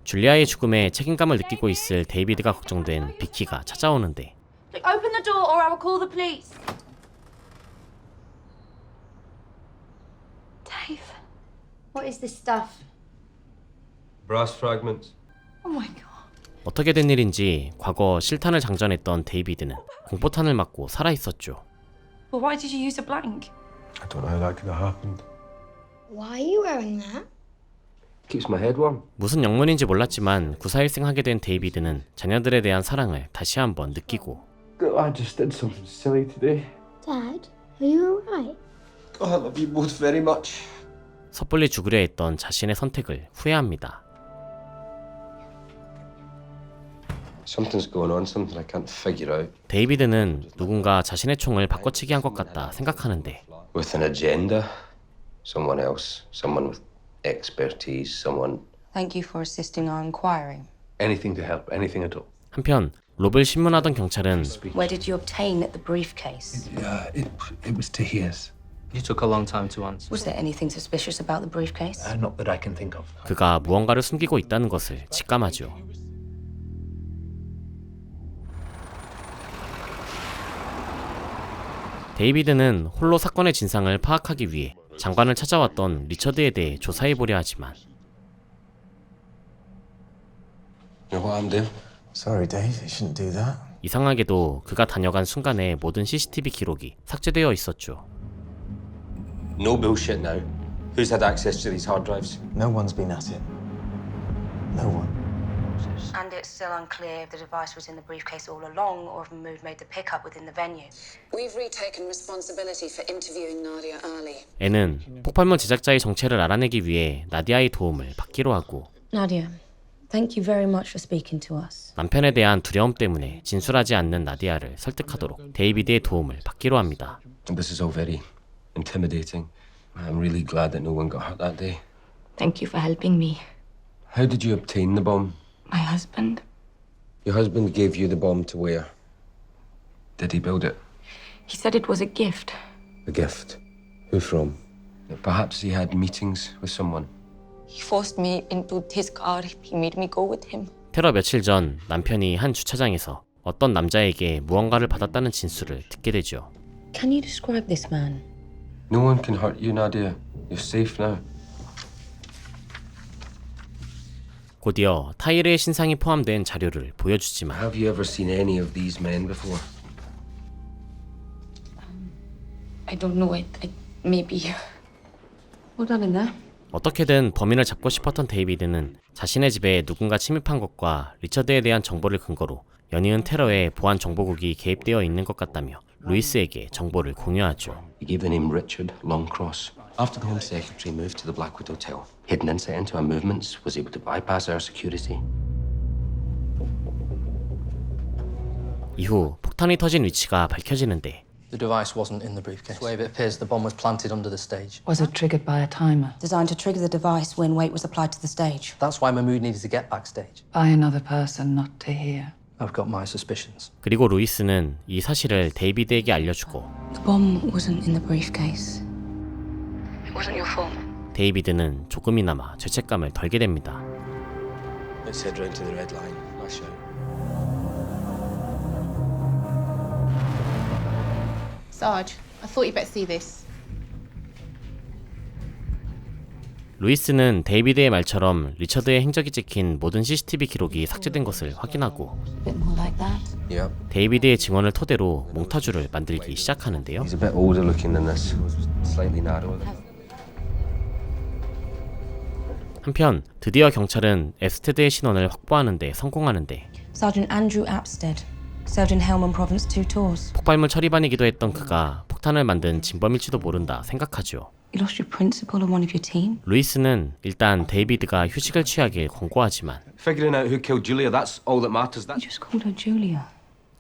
Speaker 1: 줄리아의 죽음에 책임감을 느끼고 있을 데이비드가 걱정된 비키가 찾아오는데
Speaker 15: Look, open the door or I will call the police. Dave, what is this stuff?
Speaker 10: Brass fragments.
Speaker 15: Oh my god.
Speaker 1: 어떻게 된 일인지 과거 실탄을 장전했던 데이비드는 공포탄을 맞고 살아있었죠.
Speaker 15: Well, why did you use a blank?
Speaker 20: I don't know how that could have happened.
Speaker 15: Why are you wearing that?
Speaker 10: Keeps my head warm.
Speaker 1: 무슨 영문인지 몰랐지만 구사일생 하게 된 데이비드는 자녀들에 대한 사랑을 다시 한번 느끼고
Speaker 2: I just did something silly today.
Speaker 15: Dad, are you alright?
Speaker 2: God, I love you both very much.
Speaker 1: 섣불리 죽으려 했던 자신의 선택을 후회합니다.
Speaker 10: Something's going on, something I can't figure out.
Speaker 1: 데이비드는 누군가 자신의 총을 바꿔치기 한 것 같다 생각하는데
Speaker 10: With an agenda? Someone else. Someone with expertise. Someone...
Speaker 7: Thank you for assisting our inquiry.
Speaker 20: Anything to help, anything at all.
Speaker 1: 한편 롭을 신문하던 경찰은
Speaker 7: Where did you obtain the briefcase?
Speaker 20: It was Tahir's.
Speaker 17: You took a long time to answer.
Speaker 7: Was there anything suspicious about the briefcase?
Speaker 20: Not that I can think of.
Speaker 1: 그가 무언가를 숨기고 있다는 것을 직감하죠. 데이비드는 홀로 사건의 진상을 파악하기 위해 장관을 찾아왔던 리처드에 대해 조사해보려 하지만
Speaker 10: You know what I'm doing?
Speaker 2: Sorry, Dave. You shouldn't do that.
Speaker 1: 이상하게도 그가 다녀간 순간의 모든 CCTV 기록이 삭제되어 있었죠.
Speaker 10: No bullshit now. Who's had access to these hard drives?
Speaker 2: No one's been at it. No one.
Speaker 7: And it's still unclear if the device was in the briefcase all along or if Mahmoud made the pickup within the venue.
Speaker 22: We've retaken responsibility for interviewing Nadia Ali.
Speaker 1: 애는 폭발물 제작자의 정체를 알아내기 위해 나디아의 도움을 받기로 하고
Speaker 7: Nadia, thank you very much for speaking to us.
Speaker 1: 남편에 대한 두려움 때문에 진술하지 않는 나디아를 설득하도록 데이비드의 도움을 받기로 합니다.
Speaker 10: This is all very intimidating. I'm really glad that no one got hurt that day.
Speaker 7: Thank you for helping me.
Speaker 10: How did you obtain the bomb?
Speaker 7: My husband.
Speaker 10: Your husband gave you the bomb to wear. Did he build it?
Speaker 7: He said it was a gift.
Speaker 10: A gift? Who from? Perhaps he had meetings with someone.
Speaker 7: He forced me into his car. He made me go with him.
Speaker 1: 테러 며칠 전 남편이 한 주차장에서 어떤 남자에게 무언가를 받았다는 진술을 듣게 되죠.
Speaker 7: Can you describe this man?
Speaker 10: No one can hurt you, Nadia. You're safe now.
Speaker 1: 곧이어 타이르의 신상이 포함된 자료를 보여주지만
Speaker 10: Have you ever seen any of these men before?
Speaker 7: I don't know it. Maybe. Hold on in there.
Speaker 1: 어떻게든 범인을 잡고 싶었던 데이비드는 자신의 집에 누군가 침입한 것과 리처드에 대한 정보를 근거로 연이은 테러에 보안 정보국이 개입되어 있는 것 같다며 루이스에게 정보를 공유하죠.
Speaker 10: He gave the name Richard Longcross. After the Home Secretary moved to the Blackwood Hotel, hidden insight into our movements was able to bypass our security.
Speaker 1: 이후 폭탄이 터진 위치가 밝혀지는데
Speaker 17: The device wasn't in the briefcase. Way it appears the bomb was planted under the stage.
Speaker 4: Was it triggered by a timer?
Speaker 7: Designed to trigger the device when weight was applied to the stage.
Speaker 17: That's why Mahmoud needed to get backstage.
Speaker 4: By another person, not Tahir.
Speaker 17: I've got my suspicions.
Speaker 1: 그리고 루이스는 이 사실을 데이비드에게 알려주고
Speaker 7: The bomb wasn't in the briefcase.
Speaker 22: It wasn't your fault.
Speaker 1: 데이비드는 조금이나마 죄책감을 덜게 됩니다.
Speaker 10: Let's head round to the red line. Lash out.
Speaker 11: Sarge, I thought you'd better see this.
Speaker 1: 루이스는 데이비드의 말처럼 리처드의 행적이 찍힌 모든 CCTV 기록이 삭제된 것을 확인하고
Speaker 4: Bit more like that.
Speaker 10: Yep.
Speaker 1: 데이비드의 증언을 토대로 몽타주를 만들기 시작하는데요.
Speaker 10: He's a bit older looking than this. Slightly narrower.
Speaker 1: 한편 드디어 경찰은 에스테드의 신원을 확보하는 데 성공하는데
Speaker 7: Sergeant Andrew Apstead served in Helmand Province 2 tours.
Speaker 1: 폭발물 처리반이기도 했던 그가 폭탄을 만든 진범일지도 모른다 생각하죠.
Speaker 7: You lost your principal on one of your team?
Speaker 1: 루이스는 일단 데이비드가 휴식을 취하길 권고하지만
Speaker 10: Figuring out who killed Julia, that's all that matters.
Speaker 7: You just called her Julia.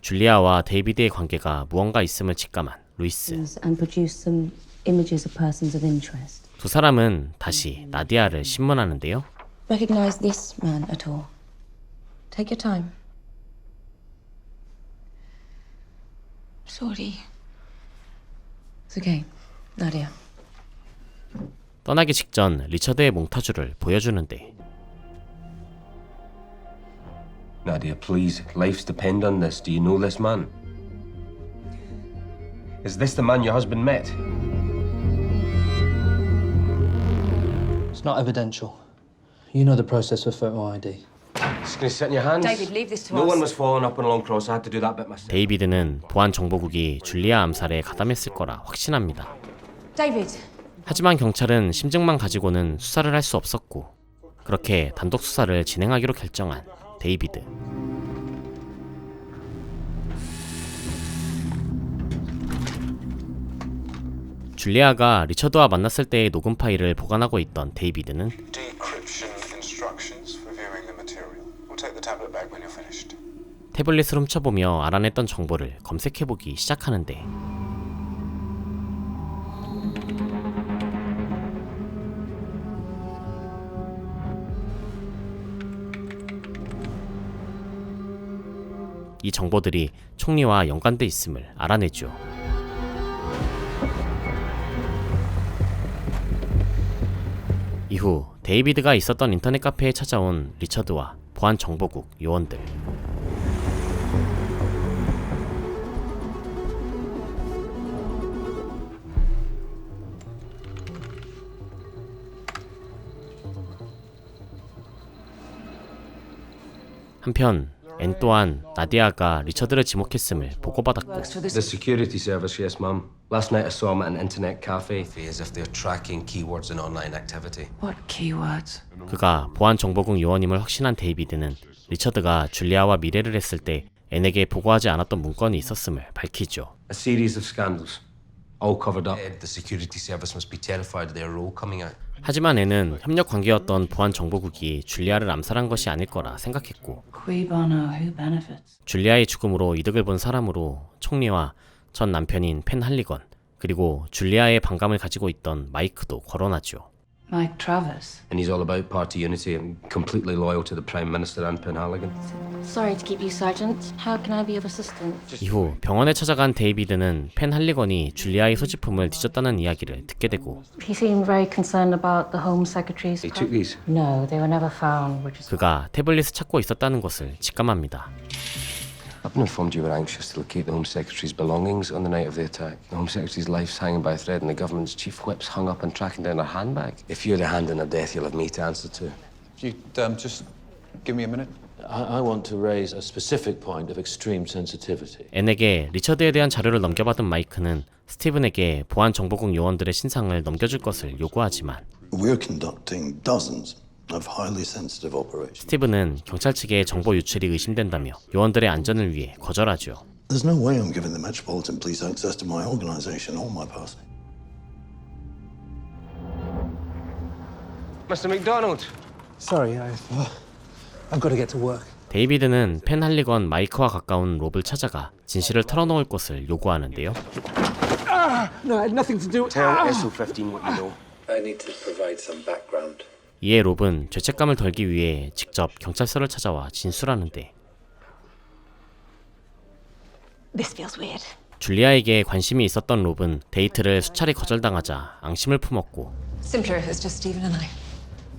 Speaker 1: 줄리아와 데이비드의 관계가 무언가 있음을 직감한 루이스.
Speaker 7: And produced some images of persons of interest.
Speaker 1: 두 사람은 다시 나디아를 신문하는데요.
Speaker 7: Recognize this man at all? Take your time. Sorry. It's okay, Nadia.
Speaker 1: 떠나기 직전 리처드의 몽타주를 보여주는데
Speaker 10: Nadia, please. Lives depend on this. Do you know this man? Is this the man your husband met?
Speaker 17: It's not evidential. You know the process for photo ID.
Speaker 10: It's going to sit in your hands.
Speaker 7: David, leave this to
Speaker 10: No
Speaker 7: us.
Speaker 10: one was following up on a long cross. I had to do that bit myself.
Speaker 1: 데이비드는 보안 정보국이 줄리아 암살에 가담했을 거라 확신합니다.
Speaker 7: David.
Speaker 1: 하지만 경찰은 심증만 가지고는 수사를 할 수 없었고 그렇게 단독 수사를 진행하기로 결정한 데이비드. 줄리아가 리처드와 만났을 때의 녹음 파일을 보관하고 있던 데이비드는
Speaker 21: Decryption instructions for viewing the material. We'll take the tablet back when you're finished.
Speaker 1: 태블릿을 훔쳐보며 알아냈던 정보를 검색해보기 시작하는데 이 정보들이 총리와 연관돼 있음을 알아내죠. 이후 데이비드가 있었던 인터넷 카페에 찾아온 리처드와 보안 정보국 요원들. 한편 앤 또한 나디아가 리처드를 지목했음을 보고받았고
Speaker 10: The security service, yes, ma'am. Last night I saw him at an internet cafe. As if they're tracking keywords in online activity.
Speaker 4: What keywords?
Speaker 1: 그가 보안 정보국 요원임을 확신한 데이비드는 리처드가 줄리아와 미래를 했을 때 앤에게 보고하지 않았던 문건이 있었음을 밝히죠.
Speaker 10: A series of scandals. All covered up. The security service must be terrified of their role coming out.
Speaker 1: 하지만 앤은 협력 관계였던 보안 정보국이 줄리아를 암살한 것이 아닐 거라 생각했고
Speaker 4: Qui bono, who benefits?
Speaker 1: 줄리아의 죽음으로 이득을 본 사람으로 총리와 전 남편인 펜 할리건 그리고 줄리아의 반감을 가지고 있던 마이크도 거론하죠.
Speaker 4: Mike Travers.
Speaker 10: And he's all about party unity and completely loyal to the Prime Minister and Penhaligon.
Speaker 7: Sorry to keep you, Sergeant. How can I be of assistance?
Speaker 1: 이후 병원에 찾아간 데이비드는 펜 할리건이 줄리아의 소지품을 뒤졌다는 이야기를 듣게 되고
Speaker 7: He seemed very concerned about the Home Secretary's.
Speaker 10: They took these.
Speaker 7: No, they were never found, which is.
Speaker 1: 그가 태블릿을 찾고 있었다는 것을 직감합니다.
Speaker 10: I've been informed you were anxious to locate the Home Secretary's belongings on the night of the attack. The Home Secretary's life's hanging by a thread and the government's chief whip's hung up on tracking down her handbag. If you're the hand in her death, you'll have me to answer to.
Speaker 8: If you just give me a minute.
Speaker 20: I want to raise a specific point of extreme sensitivity.
Speaker 1: 앤에게 리처드에 대한 자료를 넘겨받은 마이크는 스티븐에게 보안 정보국 요원들의 신상을 넘겨줄 것을 요구하지만
Speaker 16: We're conducting dozens of highly sensitive operations.
Speaker 1: 스티븐은 경찰 측의 정보 유출이 의심된다며 요원들의 안전을 위해 거절하죠.
Speaker 16: There's no way I'm giving the Metropolitan Police access to my organization or my person.
Speaker 10: Mr. McDonald.
Speaker 19: Sorry, I've got to get to work.
Speaker 1: 데이비드는 펜 할리건 마이크와 가까운 롭을 찾아가 진실을 털어놓을 것을 요구하는데요.
Speaker 14: No, I had nothing to do.
Speaker 10: Tell SO15 what you know.
Speaker 20: I need to provide some background.
Speaker 1: 이에 롭은 죄책감을 덜기 위해 직접 경찰서를 찾아와 진술하는데
Speaker 3: This feels weird.
Speaker 1: 줄리아에게 관심이 있었던 롭은 데이트를 수차례 거절당하자 앙심을 품었고
Speaker 3: Simpler if it's just Stephen and I.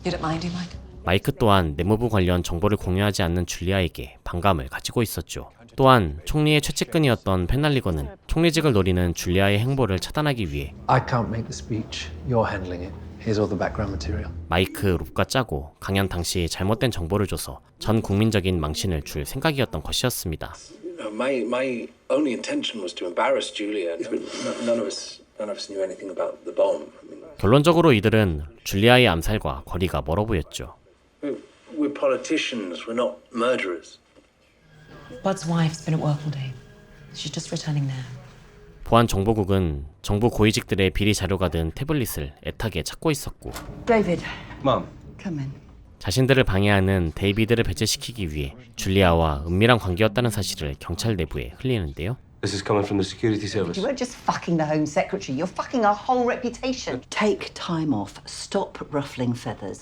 Speaker 3: You don't mind, you mind?
Speaker 1: 마이크 또한 내무부 관련 정보를 공유하지 않는 줄리아에게 반감을 가지고 있었죠. 또한 총리의 최측근이었던 페날리건은 총리직을 노리는 줄리아의 행보를 차단하기 위해
Speaker 19: I can't make the speech. You're handling it. Here's all the background material.
Speaker 1: 마이크, 롭과 짜고 강연 당시 잘못된 정보를 줘서 전 국민적인 망신을 줄 생각이었던 것이었습니다.
Speaker 10: My only intention was to embarrass Julia. None of us knew anything about the bomb.
Speaker 1: 결론적으로 이들은 줄리아의 암살과 거리가 멀어 보였죠.
Speaker 10: We're politicians. We're not murderers.
Speaker 12: Bud's wife's been at work all day. She's just returning now.
Speaker 1: 보안 정보국은 정부 고위직들의 비리 자료가 든 태블릿을 애타게 찾고 있었고
Speaker 18: David.
Speaker 10: Mom.
Speaker 18: Come in.
Speaker 1: 자신들을 방해하는 데이비드를 배제시키기 위해 줄리아와 은밀한 관계였다는 사실을 경찰 내부에 흘리는데요.
Speaker 10: This is coming from the security service.
Speaker 18: You weren't just fucking the Home Secretary. You're fucking our whole reputation. Take time off. Stop ruffling feathers.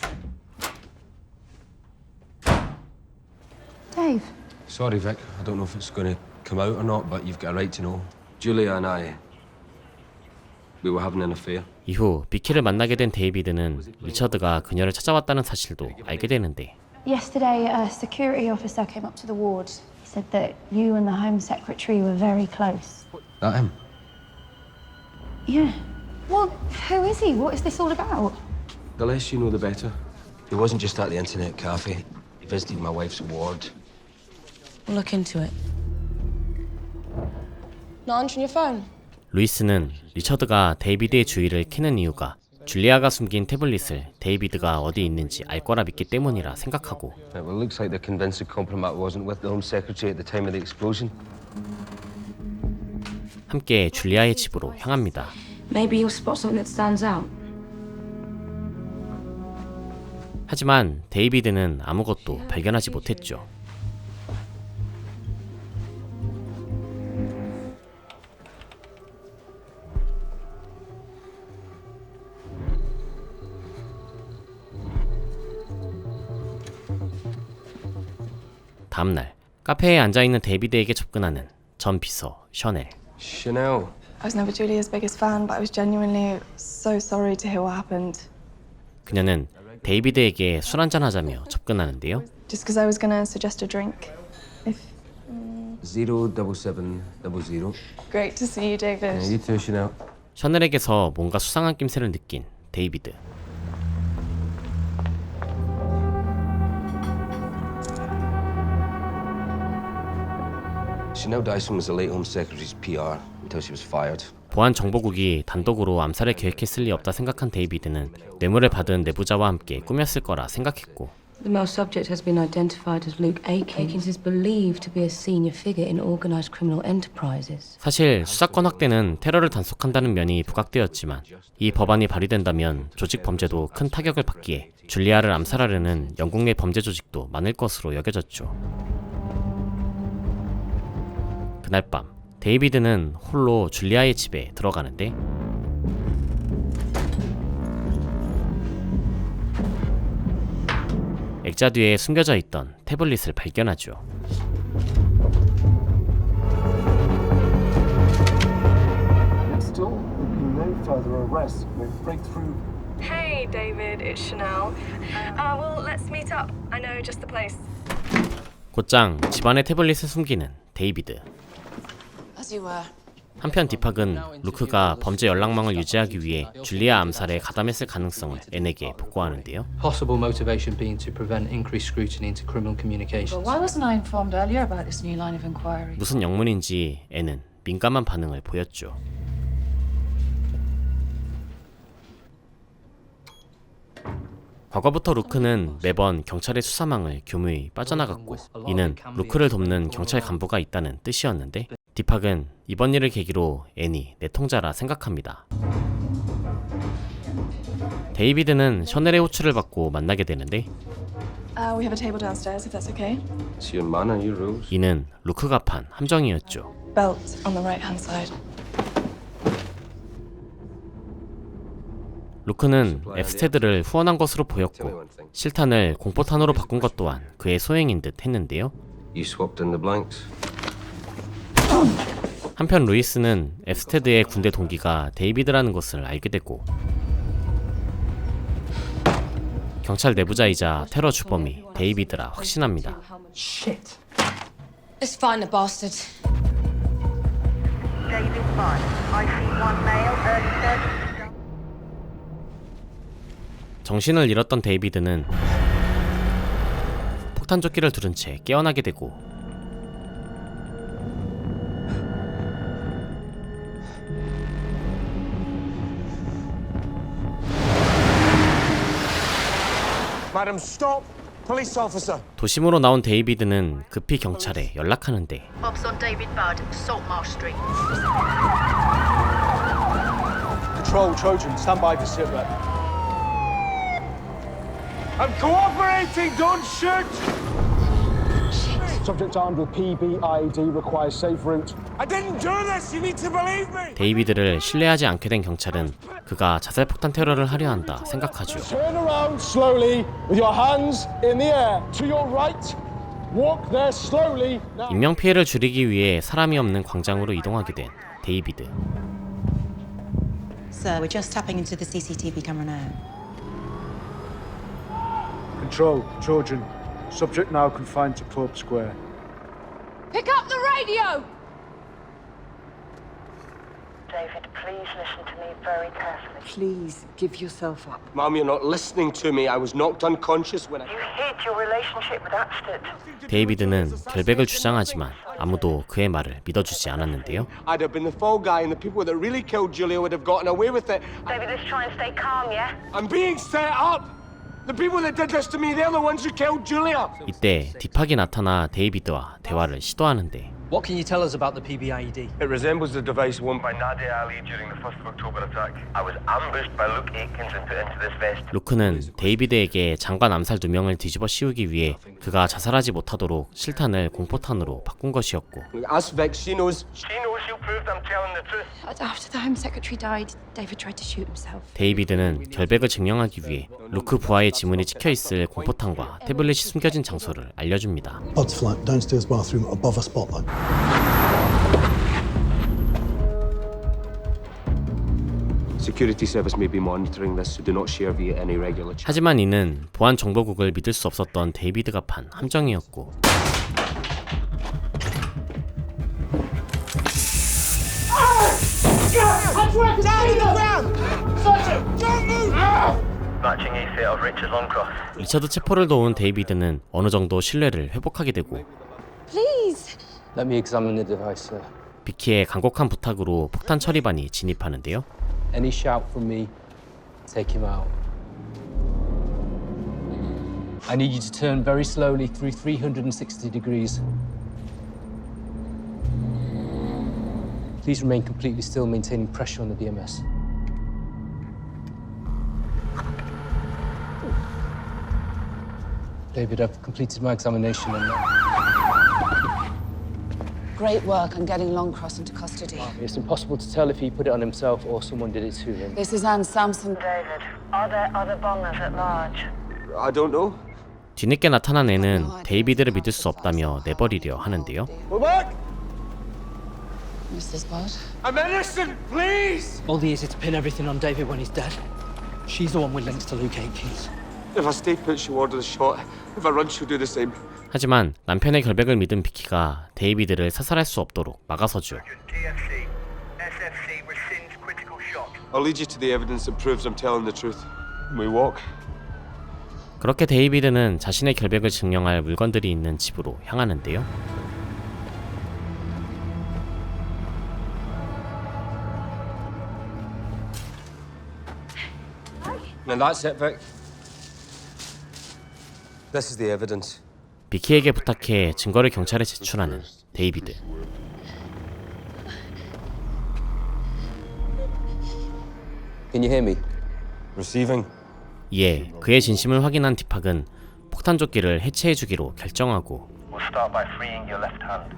Speaker 7: Dave.
Speaker 10: Sorry, Vic. I don't know if it's going to come out or not, but you've got a right to know. Julia and I, we were having an affair.
Speaker 1: 이후 비키를 만나게 된 데이비드는 리처드가 그녀를 찾아왔다는 사실도 알게 되는데
Speaker 15: Yesterday, a security officer came up to the ward. He said that you and the Home Secretary were very close.
Speaker 10: That him?
Speaker 15: Yeah. Well, who is he? What is this all about?
Speaker 10: The less you know, the better. He wasn't just at the internet cafe. He visited my wife's ward.
Speaker 12: We'll look into it.
Speaker 11: Not answering your phone.
Speaker 1: 루이스는 리처드가 데이비드의 주의를 키는 이유가 줄리아가 숨긴 태블릿을 데이비드가 어디 있는지 알 거라 믿기 때문이라 생각하고
Speaker 10: Well, it looks like they're convinced the compromat wasn't with the Home Secretary at the time of the explosion.
Speaker 1: 함께 줄리아의 집으로 향합니다.
Speaker 7: Maybe you'll spot something that stands out.
Speaker 1: 하지만 데이비드는 아무것도 발견하지 못했죠. 다음날 카페에 앉아있는 데이비드에게 접근하는 전 비서 셔넬.
Speaker 10: Chanel.
Speaker 13: I was never Julia's biggest fan, but I was genuinely so sorry to hear what happened.
Speaker 1: 그녀는 데이비드에게 술 한잔 하자며 접근하는데요.
Speaker 13: Just because I was gonna suggest a drink. If
Speaker 10: 07700.
Speaker 13: great to see you, David.
Speaker 10: Yeah, you too, Chanel.
Speaker 1: 셔넬에게서 뭔가 수상한 낌새를 느낀 데이비드.
Speaker 10: Chanel Dyson was the late Home Secretary's PR until she was fired.
Speaker 1: 보안 정보국이 단독으로 암살을 계획했을 리 없다 생각한 데이비드는 뇌물을 받은 내부자와 함께 꾸몄을 거라 생각했고
Speaker 7: The male subject has been identified as Luke Akins. Akins is believed to be a senior figure in organized criminal enterprises.
Speaker 1: 사실 수사권 확대는 테러를 단속한다는 면이 부각되었지만 이 법안이 발의된다면 조직 범죄도 큰 타격을 받기에 줄리아를 암살하려는 영국 내 범죄 조직도 많을 것으로 여겨졌죠. 그날 밤 데이비드는 홀로 줄리아의 집에 들어가는데 액자 뒤에 숨겨져 있던 태블릿을 발견하죠.
Speaker 14: Still, no further arrests. Breakthrough.
Speaker 3: Hey, David, it's Chanel. Well, let's meet up. I know just the place.
Speaker 1: 곧장 집안의 태블릿을 숨기는 데이비드.
Speaker 18: As you were.
Speaker 1: 한편 디팍은 루크가 범죄 연락망을 유지하기 위해 줄리아 암살에 가담했을 가능성을 앤에게 보고하는데요.
Speaker 17: Possible motivation being to prevent increased scrutiny into criminal communications.
Speaker 4: Why wasn't I informed earlier about this new line of inquiry?
Speaker 1: 무슨 영문인지 앤은 민감한 반응을 보였죠. 과거부터 루크는 매번 경찰의 수사망을 교묘히 빠져나갔고 이는 루크를 돕는 경찰 간부가 있다는 뜻이었는데 디팍은 이번 일을 계기로 앤이 내통자라 생각합니다. 데이비드는 셔넬의 호출을 받고 만나게 되는데
Speaker 13: We have a table downstairs, if that's okay.
Speaker 10: It's your manner, your rules.
Speaker 1: 이는 루크가 판 함정이었죠.
Speaker 13: Belt on the right-hand side.
Speaker 1: 루크는 앱스테드를 후원한 것으로 보였고 실탄을 공포탄으로 바꾼 것 또한 그의 소행인 듯 했는데요.
Speaker 10: You swapped in the blanks.
Speaker 1: 한편 루이스는 앱스테드의 군대 동기가 데이비드라는 것을 알게 되고 경찰 내부자이자 테러 주범이 데이비드라 확신합니다.
Speaker 7: Shit. Let's find the bastard.
Speaker 5: David 5. I see one male, early 30s.
Speaker 1: 정신을 잃었던 데이비드는 폭탄조끼를 두른 채 깨어나게 되고
Speaker 2: Madam, stop! Police officer!
Speaker 1: 도심으로 나온 데이비드는 급히 경찰에 연락하는데
Speaker 5: Bob's on David Budd, Saltmarsh Street.
Speaker 14: Control, Trojan, stand by for sitrep.
Speaker 2: I'm cooperating, don't shoot!
Speaker 14: Subject armed with PBIED requires safe route.
Speaker 2: I didn't do this! You need to believe me!
Speaker 1: 데이비드를 신뢰하지 않게 된 경찰은 그가 자살폭탄 테러를 하려 한다 생각하죠.
Speaker 14: Turn around slowly with your hands in the air. To your right. Walk there slowly.
Speaker 1: 인명피해를 줄이기 위해 사람이 없는 광장으로 이동하게 된 데이비드.
Speaker 12: Sir, we're just tapping into the CCTV camera now.
Speaker 14: Control, Trojan. Subject now confined to Pope Square.
Speaker 7: Pick up the radio!
Speaker 5: David, please listen to me very carefully.
Speaker 18: Please give yourself up.
Speaker 2: Mom, you're not listening to me. I was knocked unconscious when I...
Speaker 5: You hid your relationship with Apstead.
Speaker 1: 데이비드는 결백을 주장하지만 아무도 그의 말을 믿어주지 않았는데요.
Speaker 2: I'd have been the fall guy and the people that really killed Julia would have gotten away with it.
Speaker 5: David, let's try and stay calm, yeah?
Speaker 2: I'm being set up! The people that did this to me, they're the ones who killed Julia!
Speaker 1: 이때 디팍이 나타나 데이비드와 대화를 시도하는데
Speaker 19: What can you tell us about the PBIED?
Speaker 2: It resembles the device worn by
Speaker 9: Nadia Ali during the 1st of October attack. I was ambushed by Luke Aikens and put into this vest.
Speaker 1: 루크는 데이비드에게 장관 암살 누명을 뒤집어 씌우기 위해 그가 자살하지 못하도록 실탄을 공포탄으로 바꾼 것이었고
Speaker 2: Ask Vic, she knows
Speaker 9: She'll prove I'm telling the truth.
Speaker 15: After the Home Secretary died, David tried to shoot himself.
Speaker 1: 데이비드는 결백을 증명하기 위해 루크 부하의 지문이 찍혀있을 공포탄과 태블릿이 숨겨진 장소를 알려줍니다.
Speaker 16: Bud's flat, downstairs bathroom, above a spotlight.
Speaker 10: Security service may be monitoring this, so do not share via any regular channel.
Speaker 1: 하지만 이는 보안 정보국을 믿을 수 없었던 데이비드가 판 함정이었고
Speaker 9: Matching a set of Richard Longcross.
Speaker 1: 리처드 체포를 도운 데이비드는 어느 정도 신뢰를 회복하게 되고
Speaker 17: Please. Let me examine the device, sir.
Speaker 1: 비키의 간곡한 부탁으로 폭탄 처리반이 진입하는데요.
Speaker 17: Any shout from me, take him out. I need you to turn very slowly through 360 degrees. Please remain completely still, maintaining pressure on the DMS. David, I've completed my examination and
Speaker 4: Great work on getting Longcross into custody.
Speaker 17: it's impossible to tell if he put it on himself or someone did it to him.
Speaker 4: This is Anne Sampson.
Speaker 5: David, are there other bombers at large?
Speaker 2: I don't know.
Speaker 1: 뒤늦게 나타난 애는 데이비드를 믿을 수 없다며 내버리려 하는데요.
Speaker 2: We're back!
Speaker 4: Mrs. Budd?
Speaker 2: I'm innocent, please!
Speaker 19: All the easier to pin everything on David when he's dead. She's the one with links to Luke Aikens.
Speaker 2: If I stay put, she'll order the shot. If I run, she'll do the same.
Speaker 1: 하지만 남편의 결백을 믿은 비키가 데이비드를 사살할 수 없도록 막아서죠.
Speaker 2: I'll lead you to the evidence that proves I'm telling the truth. We walk.
Speaker 1: 그렇게 데이비드는 자신의 결백을 증명할 물건들이 있는 집으로 향하는데요.
Speaker 10: And that's it, Vic. This is the evidence.
Speaker 1: 비키에게 부탁해 증거를 경찰에 제출하는 데이비드.
Speaker 17: Can you hear me?
Speaker 10: Receiving.
Speaker 1: 이에 그의 진심을 확인한 디팍은 폭탄조끼를 해체해주기로 결정하고
Speaker 9: We'll start by freeing your left hand.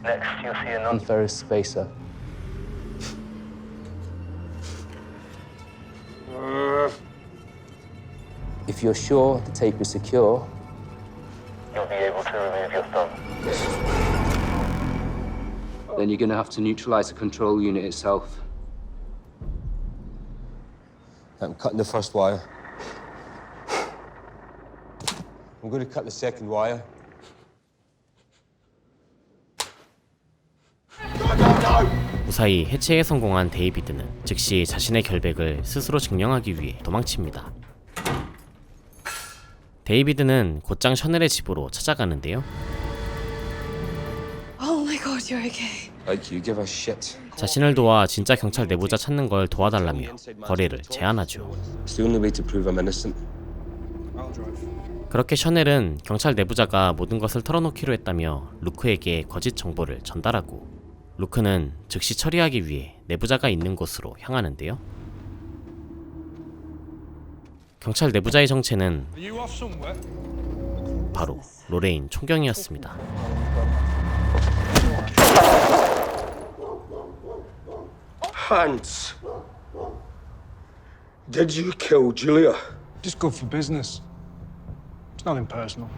Speaker 9: Next, you'll see a
Speaker 17: Non-ferrous spacer. If you're sure the tape is secure,
Speaker 9: You'll be able to remove your thumb.
Speaker 17: then you're going to have to neutralize the control unit itself.
Speaker 10: I'm cutting the first wire. I'm going to cut the second wire.
Speaker 1: 무사히 해체에 성공한 데이비드는 즉시 자신의 결백을 스스로 증명하기 위해 도망칩니다. 데이비드는 곧장 셔넬의 집으로 찾아가는데요.
Speaker 13: Oh my god, you're okay.
Speaker 10: Like you give a shit.
Speaker 1: 자신을 도와 진짜 경찰 내부자 찾는 걸 도와달라며 거래를 제안하죠.
Speaker 10: It's the only way to prove I'm innocent.
Speaker 1: 그렇게 셔넬은 경찰 내부자가 모든 것을 털어놓기로 했다며 루크에게 거짓 정보를 전달하고 루크는 즉시 처리하기 위해 내부자가 있는 곳으로 향하는데요. 경찰 내부자의 정체는 바로 로레인 총경이었습니다.
Speaker 2: Hans, did you kill Julia?
Speaker 14: Just good for business. It's nothing personal.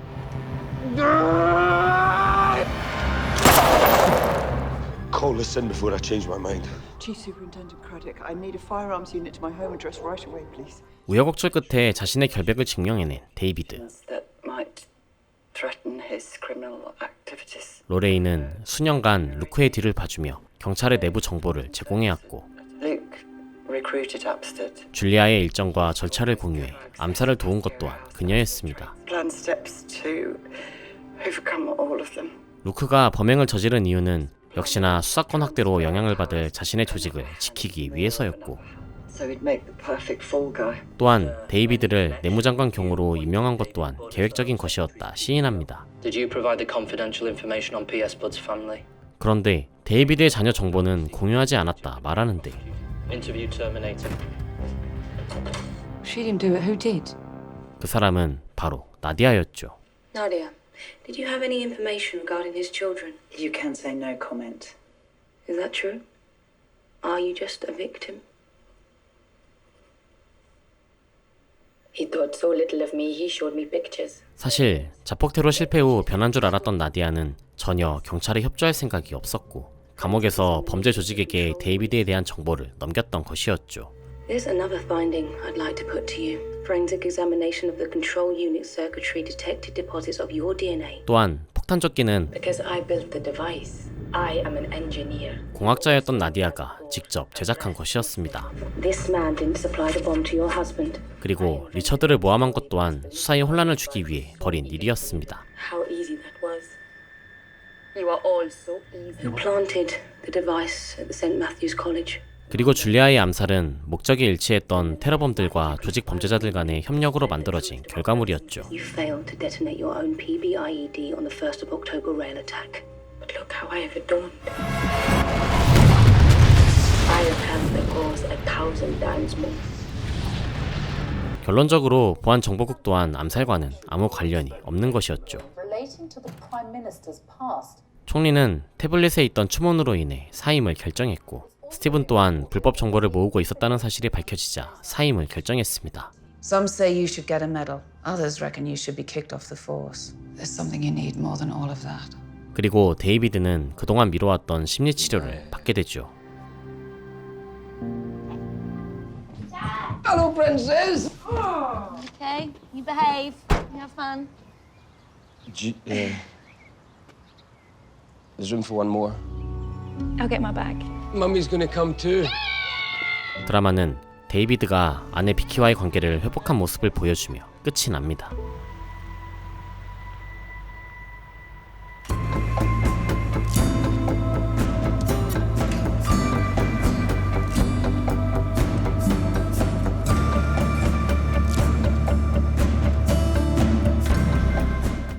Speaker 2: Call this in before I change my mind.
Speaker 6: Chief Superintendent Craddock, I need a firearms unit to my home address right away, please.
Speaker 1: 우여곡절 끝에 자신의 결백을 증명해낸 데이비드.
Speaker 6: That might threaten his criminal activities.
Speaker 1: 로레인은 수년간 루크의 뒤를 봐주며 경찰의 내부 정보를 제공해왔고
Speaker 6: Luke recruited Apstead.
Speaker 1: 줄리아의 일정과 절차를 공유해 암살을 도운 것 또한 그녀였습니다.
Speaker 6: Plan steps to overcome all of them.
Speaker 1: 루크가 범행을 저지른 이유는 역시나 수사권 확대로 영향을 받을 자신의 조직을 지키기 위해서였고
Speaker 6: So he'd make the perfect fall guy.
Speaker 1: 또한 데이비드를 내무장관 경으로 임명한 것 또한 계획적인 것이었다 시인합니다.
Speaker 17: Did you provide the confidential information on P.S. Budd's family?
Speaker 1: 그런데 데이비드의 자녀 정보는 공유하지 않았다 말하는데
Speaker 17: Interview terminated.
Speaker 4: She didn't do it. Who did?
Speaker 1: 그 사람은 바로 나디아였죠.
Speaker 7: Nadia, did you have any information regarding his children?
Speaker 6: You can say no comment.
Speaker 7: Is that true? Are you just a victim? He thought so little of me, he showed me pictures.
Speaker 1: 사실 자폭 테러 실패 후 변한 줄 알았던 나디아는 전혀 경찰에 협조할 생각이 없었고 감옥에서 범죄 조직에게 데이비드에 대한 정보를 넘겼던 것이었죠.
Speaker 7: There's another finding I'd like to put to you. Forensic examination of the control unit circuitry detected deposits of your DNA.
Speaker 1: 또한 폭탄조끼는
Speaker 7: Because I built the device. I am an engineer.
Speaker 1: 공학자였던 나디아가 직접 제작한 것이었습니다.
Speaker 7: This man didn't supply the bomb to your husband.
Speaker 1: 그리고 리처드를 모함한 것 또한 수사에 혼란을 주기 위해 벌인 일이었습니다.
Speaker 7: How easy that was. You are all so easy. You planted the device at the St. Matthew's College.
Speaker 1: 그리고 줄리아의 암살은 목적이 일치했던 테러범들과 조직 범죄자들 간의 협력으로 만들어진 결과물이었죠.
Speaker 7: You failed to detonate your own PBIED on the 1st of October rail attack. But look how I have adorned. I have had the cause 1,000 times more.
Speaker 1: 결론적으로 보안 정보국 또한 암살과는 아무 관련이 없는 것이었죠.
Speaker 4: Relating to the Prime Minister's past.
Speaker 1: 총리는 태블릿에 있던 추문으로 인해 사임을 결정했고 스티븐 또한 불법 정보를 모으고 있었다는 사실이 밝혀지자 사임을 결정했습니다.
Speaker 4: Some say you should get a medal. Others reckon you should be kicked off the force. There's something you need more than all of that.
Speaker 1: 그리고 데이비드는 그동안 미뤄왔던 심리치료를 받게 되죠.
Speaker 2: Hello, princess.
Speaker 11: Okay, you behave. You have fun.
Speaker 10: There's room for one more.
Speaker 15: I'll get my bag.
Speaker 10: Mummy's gonna come too.
Speaker 1: 드라마는 데이비드가 아내 비키와의 관계를 회복한 모습을 보여주며 끝이 납니다.